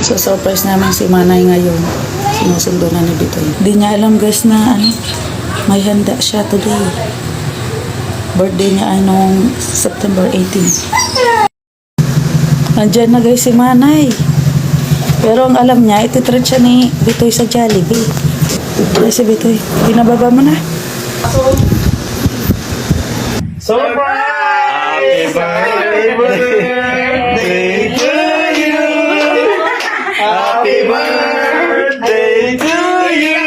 So, surprise namin si Manay ngayon. Sinusundo na ni Bitoy. Di niya alam guys na may handa siya today. Birthday niya ay noong September 18. Nandiyan na guys si Manay. Pero ang alam niya, ititreat siya ni Bitoy sa Jollibee. Ay si Bitoy, pinababa mo na. Surprise! Happy birthday to you! Happy birthday to you!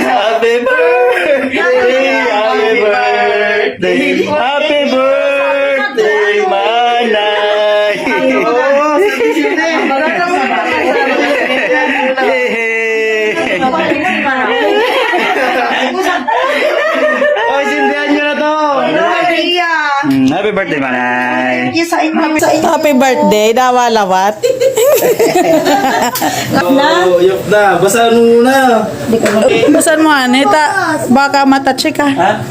Happy birthday! Happy birthday! Happy birthday, Manay! Oy, sindihan nyo na to! Happy birthday, Manay! Happy birthday, dawalawat. Yup na! Basahan mo muna! Basan mo Anita, baka matachi ka. Ha?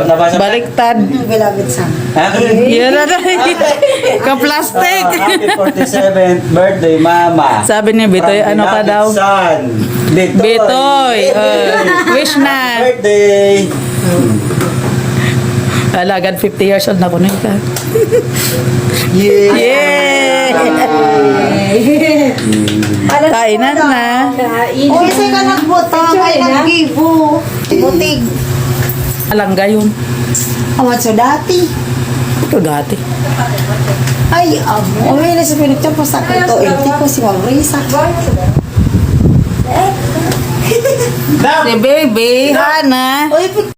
Nabasa ba? Baliktad. Ha? Yan na ka-plastic. Happy 47th birthday, Mama! Sabi ni Bitoy, From ano ka daw? Son, Bitoy, wish na. Birthday! Alagad 50 years old na ko na ka. Yeah! Yay! Kainan na. Kasi ka nagbutang ay nag-gibo. Butig. Alangga yun. Awan sa dati. Ito dati. Ay, amo. May nasa pinagtapos sa ito. Enti ko si Ma'am Risa. Si baby, Hana. Uy,